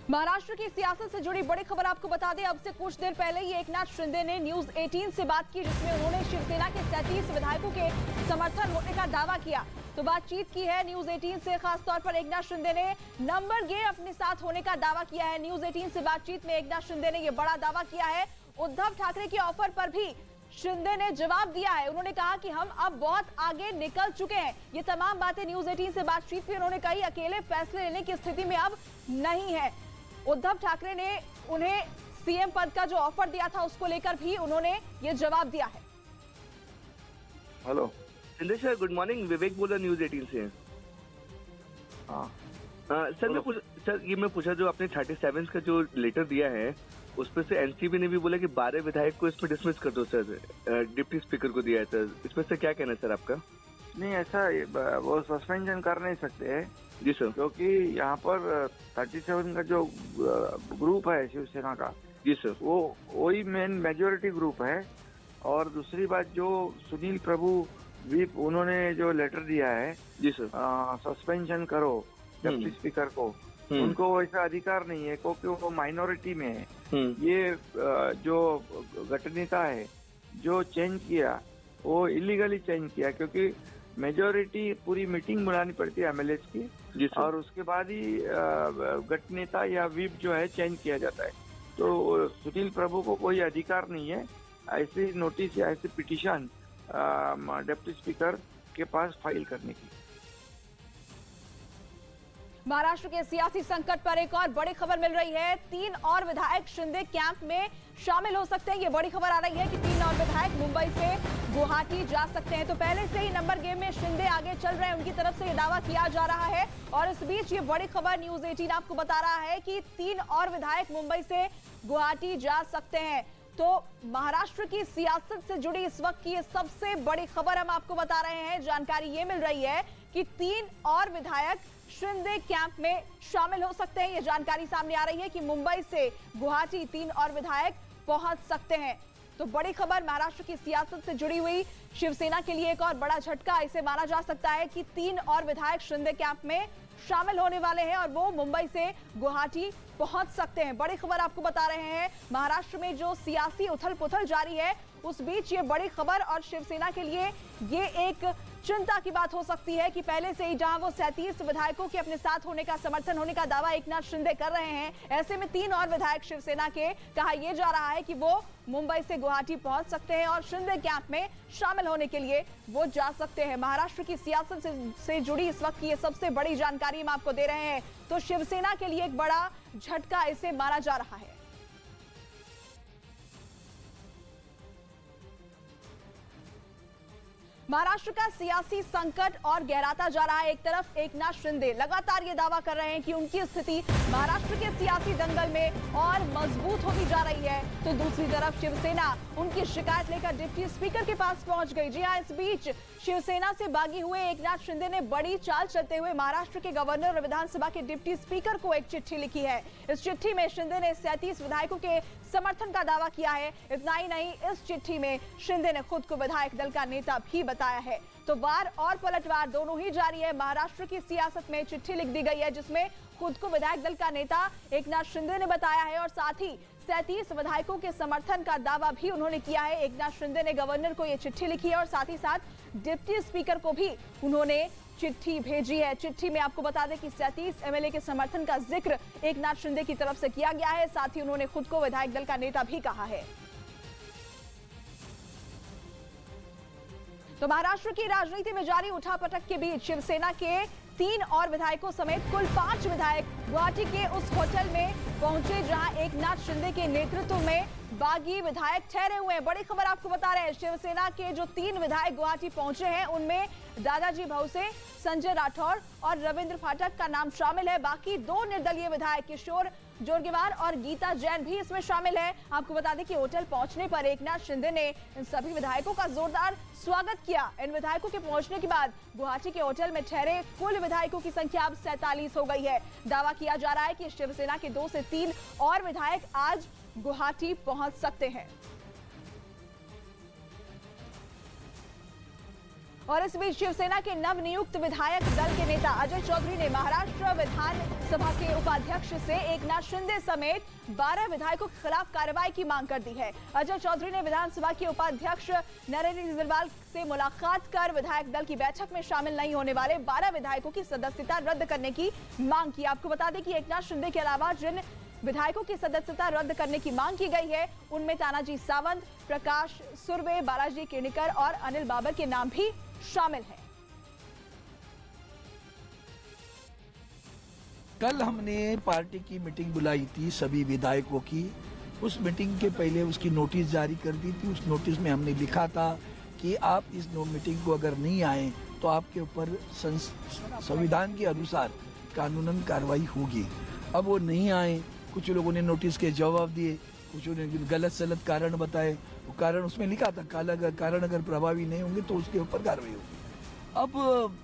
महाराष्ट्र की सियासत से जुड़ी बड़ी खबर आपको बता दें। अब से कुछ देर पहले ही एकनाथ शिंदे ने न्यूज 18 से बात की, जिसमें उन्होंने शिवसेना के 37 विधायकों के समर्थन होने का दावा किया। तो बातचीत की है न्यूज 18 से, खासतौर पर एकनाथ शिंदे ने नंबर गेम अपने साथ होने का दावा किया है। न्यूज 18 से बातचीत में एकनाथ शिंदे ने यह बड़ा दावा किया है। उद्धव ठाकरे के ऑफर पर भी शिंदे ने जवाब दिया है। उन्होंने कहा कि हम अब बहुत आगे निकल चुके हैं। ये तमाम बातें न्यूज 18 से बातचीत में उन्होंने कही। अकेले फैसले लेने की स्थिति में अब नहीं है। उद्धव ठाकरे ने उन्हें सीएम पद का जो ऑफर दिया था उसको लेकर भी उन्होंने ये जवाब दिया है। Hello Shinde sir, good morning. Vivek बोल रहा न्यूज 18 से। सर मैं पूछा जो आपने 37 का जो लेटर दिया है उस पर से एनसीबी ने भी बोला कि 12 विधायक को इसमें डिसमिस कर दो सर, डिप्टी स्पीकर को दिया है सर। इसमें से क्या कहना है सर आपका? नहीं, ऐसा वो सस्पेंशन कर नहीं सकते हैं जी सर, क्योंकि यहाँ पर 37 का जो ग्रुप है शिवसेना का, जी सर, वो वही मेन मेजोरिटी ग्रुप है। और दूसरी बात, जो सुनील प्रभु व्हिप उन्होंने जो लेटर दिया है जी सर, सस्पेंशन करो डिप्टी स्पीकर को, उनको वैसा अधिकार नहीं है क्योंकि वो माइनॉरिटी में है। ये जो गठनेता है जो चेंज किया वो इलीगली चेंज किया, क्योंकि मेजोरिटी पूरी मीटिंग बुलानी पड़ती है एमएलए की और उसके बाद ही गठनेता या व्हिप जो है चेंज किया जाता है। तो सुनील प्रभु को कोई अधिकार नहीं है ऐसी नोटिस या ऐसी पिटीशन डिप्टी स्पीकर के पास फाइल करने की। महाराष्ट्र के सियासी संकट पर एक और बड़ी खबर मिल रही है। 3 और विधायक शिंदे कैंप में शामिल हो सकते हैं। ये बड़ी खबर आ रही है कि 3 और विधायक मुंबई से गुवाहाटी जा सकते हैं। तो पहले से ही नंबर गेम में शिंदे आगे चल रहे हैं, उनकी तरफ से ये दावा किया जा रहा है। और इस बीच ये बड़ी खबर न्यूज 18 आपको बता रहा है कि 3 और विधायक मुंबई से गुवाहाटी जा सकते हैं। तो महाराष्ट्र की सियासत से जुड़ी इस वक्त की ये सबसे बड़ी खबर हम आपको बता रहे हैं। जानकारी ये मिल रही है कि 3 और विधायक शिंदे कैंप में शामिल हो सकते हैं। ये जानकारी सामने आ रही है कि मुंबई से गुवाहाटी 3 और विधायक पहुंच सकते हैं। तो बड़ी खबर महाराष्ट्र की सियासत से जुड़ी हुई, शिवसेना के लिए एक और बड़ा झटका इसे माना जा सकता है कि 3 और विधायक शिंदे कैंप में शामिल होने वाले हैं और वो मुंबई से गुवाहाटी पहुंच सकते हैं। बड़ी खबर आपको बता रहे हैं। महाराष्ट्र में जो सियासी उथल पुथल जारी है उस बीच ये बड़ी खबर और शिवसेना के लिए ये एक चिंता की बात हो सकती है कि पहले से ही जहां वो 37 विधायकों के अपने साथ होने का, समर्थन होने का दावा एकनाथ शिंदे कर रहे हैं, ऐसे में 3 और विधायक शिवसेना के कहा यह जा रहा है कि वो मुंबई से गुवाहाटी पहुंच सकते हैं और शिंदे कैंप में शामिल होने के लिए वो जा सकते हैं। महाराष्ट्र की सियासत से जुड़ी इस वक्त की ये सबसे बड़ी जानकारी हम आपको दे रहे हैं। तो शिवसेना के लिए एक बड़ा झटका इसे माना जा रहा है। महाराष्ट्र का सियासी संकट और गहराता जा रहा है। एक तरफ एकनाथ शिंदे लगातार ये दावा कर रहे हैं कि उनकी स्थिति महाराष्ट्र के सियासी दंगल में और मजबूत होती जा रही है, तो दूसरी तरफ शिवसेना उनकी शिकायत लेकर डिप्टी स्पीकर के पास पहुंच गई। जी हां, इस बीच शिवसेना से बागी हुए एकनाथ शिंदे ने बड़ी चाल चलते हुए महाराष्ट्र के गवर्नर और विधानसभा के डिप्टी स्पीकर को एक चिट्ठी लिखी है। इस चिट्ठी में शिंदे ने 37 विधायकों के समर्थन का दावा किया है। इतना ही नहीं, इस चिट्ठी में शिंदे ने खुद को विधायक दल का नेता भी बताया है। तो वार और पलटवार दोनों ही जारी है। महाराष्ट्र की सियासत में चिट्ठी लिख दी गई है जिसमें खुद को विधायक दल का नेता एकनाथ शिंदे ने बताया है और साथ ही 37 विधायकों के समर्थन का दावा भी उन्होंने किया है। एकनाथ शिंदे ने गवर्नर को यह चिट्ठी लिखी है और साथ ही साथ डिप्टी स्पीकर को भी उन्होंने चिट्ठी भेजी है। चिट्ठी में आपको बता दें कि 37 एमएलए के समर्थन का जिक्र एकनाथ शिंदे की तरफ से किया गया है। साथ ही उन्होंने खुद को विधायक दल का नेता भी कहा है। तो महाराष्ट्र की राजनीति में जारी उठापटक के बीच शिवसेना के 3 और विधायकों समेत कुल 5 विधायक गुवाहाटी के उस होटल में पहुंचे जहां एकनाथ शिंदे के नेतृत्व में बागी विधायक ठहरे हुए हैं। बड़ी खबर आपको बता रहे हैं, शिवसेना के जो 3 विधायक गुवाहाटी पहुंचे हैं उनमें दादाजी भौसे, संजय राठौर और रविंद्र फाटक का नाम शामिल है। बाकी 2 निर्दलीय विधायक किशोर जोरगेवार और गीता जैन भी इसमें शामिल है। आपको बता दें कि होटल पहुंचने पर एकनाथ शिंदे ने इन सभी विधायकों का जोरदार स्वागत किया। इन विधायकों के पहुंचने के बाद गुवाहाटी के होटल में ठहरे कुल विधायकों की संख्या अब 47 हो गई है। दावा किया जा रहा है कि शिवसेना के 2 से 3 और विधायक आज गुवाहाटी पहुंच सकते हैं। और इस बीच शिवसेना के नवनियुक्त विधायक दल के नेता अजय चौधरी ने महाराष्ट्र विधानसभा के उपाध्यक्ष से एकनाथ शिंदे समेत 12 विधायकों के खिलाफ कार्रवाई की मांग कर दी है। अजय चौधरी ने विधानसभा के उपाध्यक्ष नरेंद्र केजरीवाल से मुलाकात कर विधायक दल की बैठक में शामिल नहीं होने वाले 12 विधायकों की सदस्यता रद्द करने की मांग की। आपको बता दें कि एकनाथ शिंदे के अलावा जिन विधायकों की सदस्यता रद्द करने की मांग की गई है उनमें तानाजी सावंत, प्रकाश सुर्वे, बालाजी किरनिकर और अनिल बाबर के नाम भी शामिल हैं। कल हमने पार्टी की मीटिंग बुलाई थी सभी विधायकों की। उस मीटिंग के पहले उसकी नोटिस जारी कर दी थी। उस नोटिस में हमने लिखा था कि आप इस मीटिंग को अगर नहीं आए तो आपके ऊपर संविधान के अनुसार कानूनन कार्रवाई होगी। अब वो नहीं आए, कुछ लोगों ने नोटिस के जवाब दिए, कुछ ने गलत सलत कारण बताए। वो कारण उसमें लिखा था कारण अगर प्रभावी नहीं होंगे तो उसके ऊपर कार्रवाई होगी। अब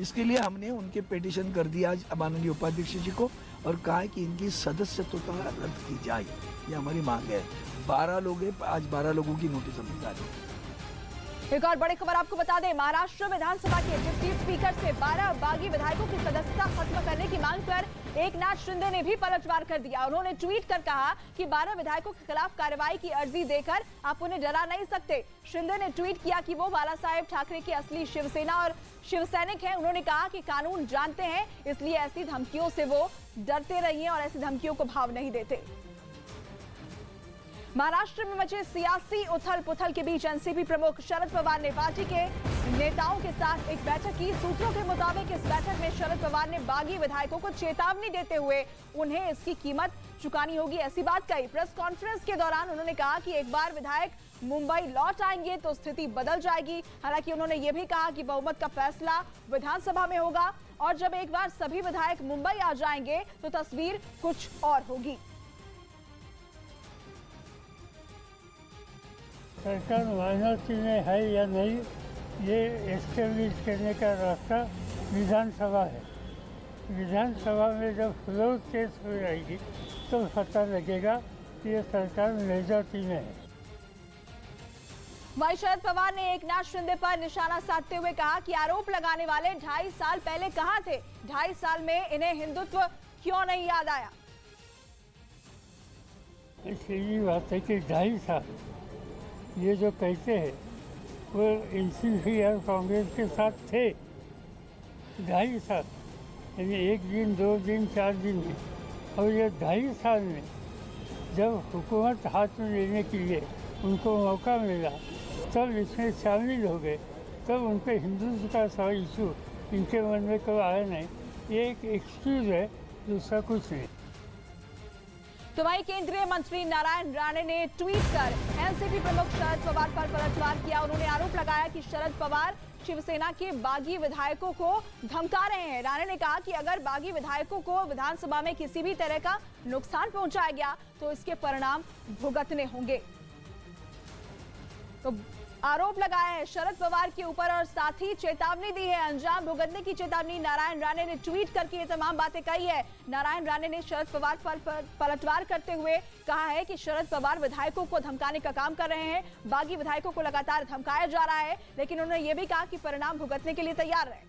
इसके लिए हमने उनके पिटीशन कर दिया आज माननीय उपाध्यक्ष जी को और कहा कि इनकी सदस्यता रद्द की जाए, ये हमारी मांग है। 12 लोग हैं, आज 12 लोगों की नोटिस हमने जारी। एक और बड़ी खबर आपको बता दें, महाराष्ट्र विधानसभा के डिप्टी स्पीकर से 12 बागी विधायकों की सदस्यता खत्म करने की मांग पर एकनाथ शिंदे ने भी पलटवार कर दिया। उन्होंने ट्वीट कर कहा कि 12 विधायकों के खिलाफ कार्रवाई की अर्जी देकर आप उन्हें डरा नहीं सकते। शिंदे ने ट्वीट किया कि वो बाला साहेब ठाकरे के असली शिवसेना और शिव सैनिक हैं। उन्होंने कहा कि कानून जानते हैं, इसलिए ऐसी धमकियों से वो डरते रहिए और ऐसी धमकियों को भाव नहीं देते। महाराष्ट्र में मचे सियासी उथल पुथल के बीच एनसीपी प्रमुख शरद पवार ने पार्टी के नेताओं के साथ एक बैठक की। सूत्रों के मुताबिक इस बैठक में शरद पवार ने बागी विधायकों को चेतावनी देते हुए उन्हें इसकी कीमत चुकानी होगी, ऐसी बात कही। प्रेस कॉन्फ्रेंस के दौरान उन्होंने कहा कि एक बार विधायक मुंबई लौट आएंगे तो स्थिति बदल जाएगी। हालांकि उन्होंने ये भी कहा कि बहुमत का फैसला विधानसभा में होगा और जब एक बार सभी विधायक मुंबई आ जाएंगे तो तस्वीर कुछ और होगी। सरकार माइनॉरिटी में है या नहीं, ये एस्टेब्लिश करने का रास्ता विधानसभा है। विधानसभा में जब फ्लोर टेस्ट हो जाएगी तो पता लगेगा कि ये सरकार मेजॉरिटी में है। वहीं शरद पवार ने एकनाथ शिंदे पर निशाना साधते हुए कहा कि आरोप लगाने वाले 2.5 साल पहले कहां थे? 2.5 साल में इन्हें हिंदुत्व क्यों नहीं याद आया? सीधी बात है कि 2.5 साल ये जो कहते हैं वो एनसीपी और कांग्रेस के साथ थे। 2.5 साल यानी 1 दिन 2 दिन 4 दिन में, और ये 2.5 साल में जब हुकूमत हाथ में लेने के लिए उनको मौका मिला तब इसमें शामिल हो गए। तब उनके हिंदुत्व का सा इशू इनके मन में कभी आया नहीं। ये एक एक्सक्यूज है, दूसरा कुछ नहीं। तो वहीं केंद्रीय मंत्री नारायण राणे ने ट्वीट कर एनसीपी प्रमुख शरद पवार पर पलटवार किया। उन्होंने आरोप लगाया कि शरद पवार शिवसेना के बागी विधायकों को धमका रहे हैं। राणे ने कहा कि अगर बागी विधायकों को विधानसभा में किसी भी तरह का नुकसान पहुंचाया गया तो इसके परिणाम भुगतने होंगे। तो आरोप लगाया है शरद पवार के ऊपर और साथ ही चेतावनी दी है, अंजाम भुगतने की चेतावनी नारायण राणे ने ट्वीट करके ये तमाम बातें कही है। नारायण राणे ने शरद पवार पर पलटवार करते हुए कहा है कि शरद पवार विधायकों को धमकाने का काम कर रहे हैं। बागी विधायकों को लगातार धमकाया जा रहा है, लेकिन उन्होंने ये भी कहा कि परिणाम भुगतने के लिए तैयार रहे।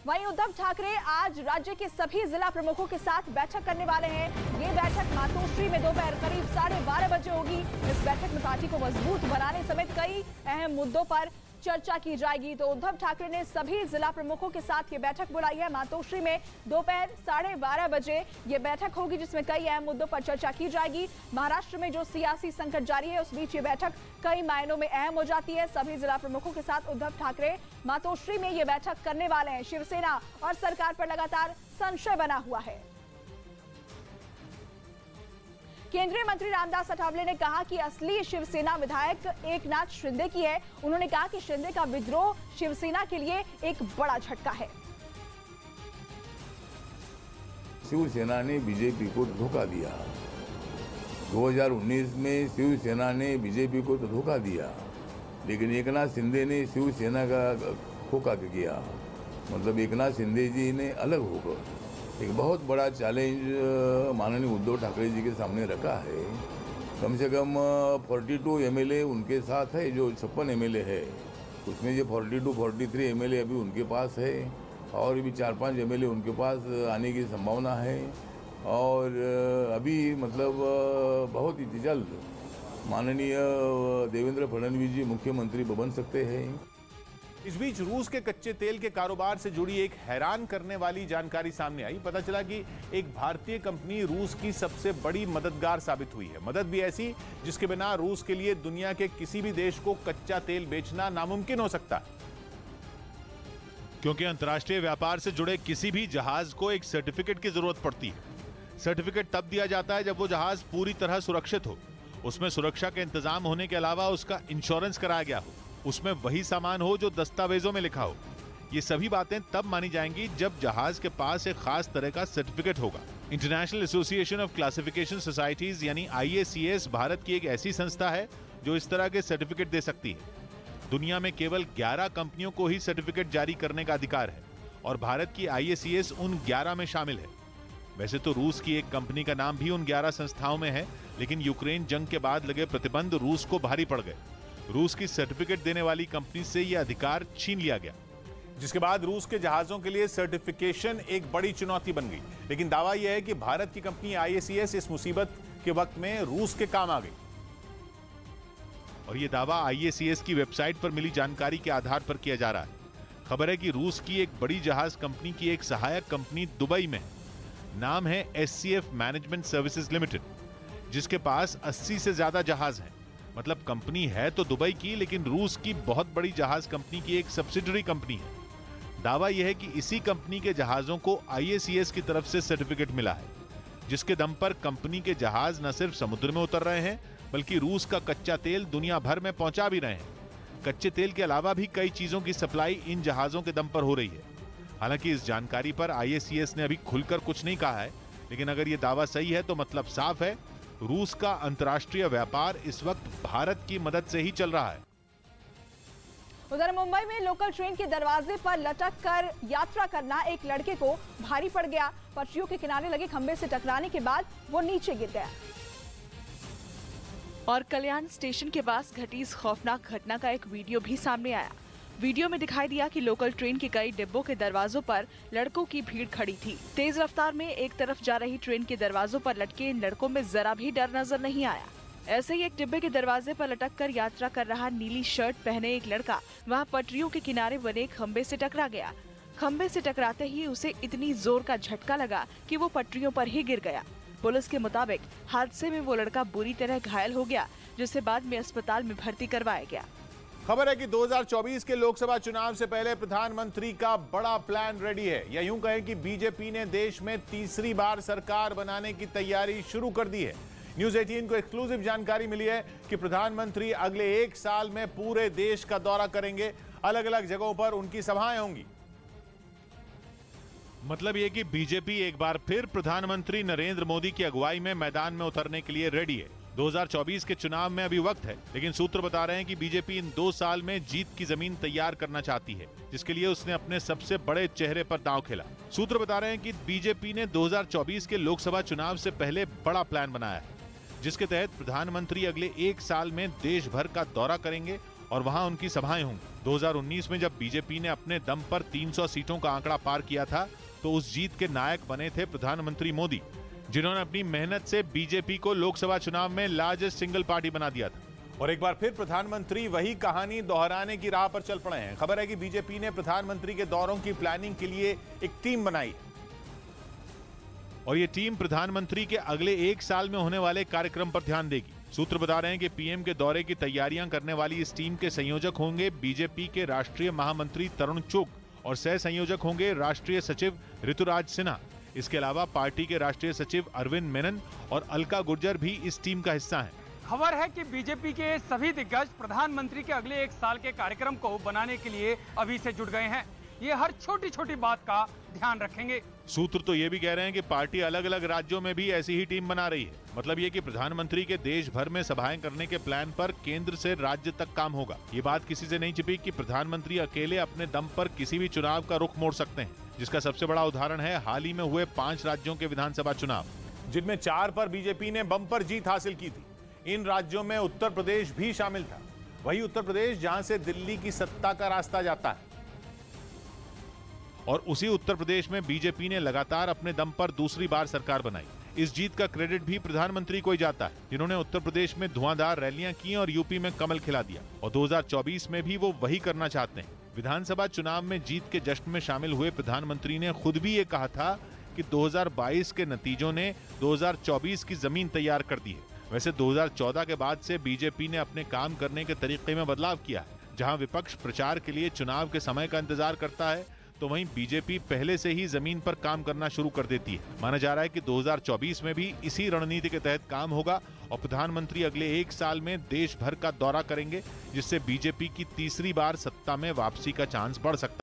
वहीं उद्धव ठाकरे आज राज्य के सभी जिला प्रमुखों के साथ बैठक करने वाले हैं। ये बैठक मातोश्री में दोपहर करीब 12:30 बजे होगी। इस बैठक में पार्टी को मजबूत बनाने समेत कई अहम मुद्दों पर चर्चा की जाएगी। तो उद्धव ठाकरे ने सभी जिला प्रमुखों के साथ ये बैठक बुलाई है। मातोश्री में दोपहर 12:30 बजे ये बैठक होगी, जिसमें कई अहम मुद्दों पर चर्चा की जाएगी। महाराष्ट्र में जो सियासी संकट जारी है उस बीच ये बैठक कई मायनों में अहम हो जाती है। सभी जिला प्रमुखों के साथ उद्धव ठाकरे मातोश्री में ये बैठक करने वाले हैं। शिवसेना और सरकार पर लगातार संशय बना हुआ है। केंद्रीय मंत्री रामदास अठावले ने कहा कि असली शिवसेना विधायक एकनाथ शिंदे की है। उन्होंने कहा कि शिंदे का विद्रोह शिवसेना के लिए एक बड़ा झटका है। शिवसेना ने बीजेपी को धोखा दिया। 2019 में शिवसेना ने बीजेपी को तो धोखा दिया, लेकिन एकनाथ शिंदे ने शिवसेना का धोखा किया। मतलब एकनाथ शिंदे जी ने अलग होकर एक बहुत बड़ा चैलेंज माननीय उद्धव ठाकरे जी के सामने रखा है कम से कम 42 MLA उनके साथ है, जो 56 MLA है उसमें जो 42-43 MLA अभी उनके पास है, और भी 4-5 MLA उनके पास आने की संभावना है। और अभी मतलब बहुत ही जल्द माननीय देवेंद्र फडणवीस जी मुख्यमंत्री बन सकते हैं। इस बीच रूस के कच्चे तेल के कारोबार से जुड़ी एक हैरान करने वाली जानकारी सामने आई। पता चला कि एक भारतीय कंपनी रूस की सबसे बड़ी मददगार साबित हुई है। मदद भी ऐसी जिसके बिना रूस के लिए दुनिया के किसी भी देश को कच्चा तेल बेचना नामुमकिन हो सकता है, क्योंकि अंतर्राष्ट्रीय व्यापार से जुड़े किसी भी जहाज को एक सर्टिफिकेट की जरूरत पड़ती है। सर्टिफिकेट तब दिया जाता है जब वो जहाज पूरी तरह सुरक्षित हो, उसमें सुरक्षा के इंतजाम होने के अलावा उसका इंश्योरेंस कराया गया हो, उसमें वही सामान हो जो दस्तावेजों में लिखा हो। ये सभी बातें तब मानी जाएंगी जब जहाज के पास एक खास तरह का सर्टिफिकेट होगा। International association of classification societies यानी IACS भारत की एक ऐसी संस्था है जो इस तरह के सर्टिफिकेट दे सकती है। दुनिया में केवल 11 कंपनियों को ही सर्टिफिकेट जारी करने का अधिकार है और भारत की IACS उन 11 में शामिल है। वैसे तो रूस की एक कंपनी का नाम भी उन 11 संस्थाओं में है, लेकिन यूक्रेन जंग के बाद लगे प्रतिबंध रूस को भारी पड़ गए। रूस की सर्टिफिकेट देने वाली कंपनी से यह अधिकार छीन लिया गया, जिसके बाद रूस के जहाजों के लिए सर्टिफिकेशन एक बड़ी चुनौती बन गई। लेकिन दावा यह है कि भारत की कंपनी IACS इस मुसीबत के वक्त में रूस के काम आ गई। और यह दावा IACS की वेबसाइट पर मिली जानकारी के आधार पर किया जा रहा है। खबर है कि रूस की एक बड़ी जहाज कंपनी की एक सहायक कंपनी दुबई में है। नाम है SCF मैनेजमेंट सर्विसेज लिमिटेड, जिसके पास 80 से ज्यादा जहाज हैं। मतलब कंपनी है तो दुबई की, लेकिन रूस की बहुत बड़ी जहाज कंपनी की एक सब्सिडरी कंपनी है। दावा यह है कि इसी कंपनी के जहाजों को IACS की तरफ से सर्टिफिकेट मिला है, जिसके दम पर कंपनी के जहाज न सिर्फ समुद्र में उतर रहे हैं बल्कि रूस का कच्चा तेल दुनिया भर में पहुंचा भी रहे हैं। कच्चे तेल के अलावा भी कई चीजों की सप्लाई इन जहाजों के दम पर हो रही है। हालांकि इस जानकारी पर IACS ने अभी खुलकर कुछ नहीं कहा है, लेकिन अगर यह दावा सही है तो मतलब साफ है, रूस का अंतर्राष्ट्रीय व्यापार इस वक्त भारत की मदद से ही चल रहा है। उधर मुंबई में लोकल ट्रेन के दरवाजे पर लटक कर यात्रा करना एक लड़के को भारी पड़ गया। पटरियों के किनारे लगे खंबे से टकराने के बाद वो नीचे गिर गया। और कल्याण स्टेशन के पास घटी इस खौफनाक घटना का एक वीडियो भी सामने आया। वीडियो में दिखाई दिया कि लोकल ट्रेन के कई डिब्बों के दरवाजों पर लड़कों की भीड़ खड़ी थी। तेज रफ्तार में एक तरफ जा रही ट्रेन के दरवाजों पर लटके इन लड़कों में जरा भी डर नजर नहीं आया। ऐसे ही एक डिब्बे के दरवाजे पर लटक कर यात्रा कर रहा नीली शर्ट पहने एक लड़का वहां पटरियों के किनारे बने खंबे से टकरा गया। खंबे से टकराते ही उसे इतनी जोर का झटका लगा कि वो पटरियों पर ही गिर गया। पुलिस के मुताबिक हादसे में वो लड़का बुरी तरह घायल हो गया, जिसे बाद में अस्पताल में भर्ती करवाया गया। खबर है कि 2024 के लोकसभा चुनाव से पहले प्रधानमंत्री का बड़ा प्लान रेडी है, या यूं कहें कि बीजेपी ने देश में तीसरी बार सरकार बनाने की तैयारी शुरू कर दी है। न्यूज़ 18 को एक्सक्लूसिव जानकारी मिली है कि प्रधानमंत्री अगले 1 साल में पूरे देश का दौरा करेंगे। अलग अलग जगहों पर उनकी सभाएं होंगी। मतलब ये कि बीजेपी एक बार फिर प्रधानमंत्री नरेंद्र मोदी की अगुवाई में मैदान में उतरने के लिए रेडी है। 2024 के चुनाव में अभी वक्त है, लेकिन सूत्र बता रहे हैं कि बीजेपी इन 2 साल में जीत की जमीन तैयार करना चाहती है, जिसके लिए उसने अपने सबसे बड़े चेहरे पर दांव खेला। सूत्र बता रहे हैं कि बीजेपी ने 2024 के लोकसभा चुनाव से पहले बड़ा प्लान बनाया है, जिसके तहत प्रधानमंत्री अगले 1 साल में देश भर का दौरा करेंगे और वहां उनकी सभाएं होंगी। 2019 में जब बीजेपी ने अपने दम पर 300 सीटों का आंकड़ा पार किया था, तो उस जीत के नायक बने थे प्रधानमंत्री मोदी, जिन्होंने अपनी मेहनत से बीजेपी को लोकसभा चुनाव में लार्जेस्ट सिंगल पार्टी बना दिया था। और एक बार फिर प्रधानमंत्री वही कहानी दोहराने की राह पर चल पड़े हैं। खबर है कि बीजेपी ने प्रधानमंत्री के दौरों की प्लानिंग के लिए एक टीम बनाई और ये टीम प्रधानमंत्री के अगले 1 साल में होने वाले कार्यक्रम पर ध्यान देगी। सूत्र बता रहे हैं कि पीएम के दौरे की तैयारियां करने वाली इस टीम के संयोजक होंगे बीजेपी के राष्ट्रीय महामंत्री तरुण चुग और सह संयोजक होंगे राष्ट्रीय सचिव ऋतुराज सिन्हा। इसके अलावा पार्टी के राष्ट्रीय सचिव अरविंद मेनन और अलका गुर्जर भी इस टीम का हिस्सा हैं। खबर है कि बीजेपी के सभी दिग्गज प्रधानमंत्री के अगले 1 साल के कार्यक्रम को बनाने के लिए अभी से जुट गए हैं। ये हर छोटी छोटी बात का ध्यान रखेंगे। सूत्र तो ये भी कह रहे हैं कि पार्टी अलग अलग राज्यों में भी ऐसी ही टीम बना रही है। मतलब ये कि प्रधानमंत्री के देश भर में सभाएं करने के प्लान पर केंद्र से राज्य तक काम होगा। ये बात किसी से नहीं छिपी कि प्रधानमंत्री अकेले अपने दम पर किसी भी चुनाव का रुख मोड़ सकते हैं, जिसका सबसे बड़ा उदाहरण है हाल ही में हुए 5 राज्यों के विधानसभा चुनाव, जिनमें 4 पर बीजेपी ने बम्पर जीत हासिल की थी। इन राज्यों में उत्तर प्रदेश भी शामिल था। वही उत्तर प्रदेश जहां से दिल्ली की सत्ता का रास्ता जाता है। और उसी उत्तर प्रदेश में बीजेपी ने लगातार अपने दम पर दूसरी बार सरकार बनाई। इस जीत का क्रेडिट भी प्रधानमंत्री को ही जाता है, जिन्होंने उत्तर प्रदेश में धुआंधार रैलियां की और यूपी में कमल खिला दिया। और 2024 में भी वो वही करना चाहते हैं। विधानसभा चुनाव में जीत के जश्न में शामिल हुए प्रधानमंत्री ने खुद भी ये कहा था कि 2022 के नतीजों ने 2024 की जमीन तैयार कर दी है। वैसे 2014 के बाद से बीजेपी ने अपने काम करने के तरीके में बदलाव किया है। जहां विपक्ष प्रचार के लिए चुनाव के समय का इंतजार करता है, तो वहीं बीजेपी पहले से ही जमीन पर काम करना शुरू कर देती है। माना जा रहा है कि 2024 में भी इसी रणनीति के तहत काम होगा और प्रधानमंत्री अगले 1 साल में देश भर का दौरा करेंगे, जिससे बीजेपी की तीसरी बार सत्ता में वापसी का चांस बढ़ सकता है।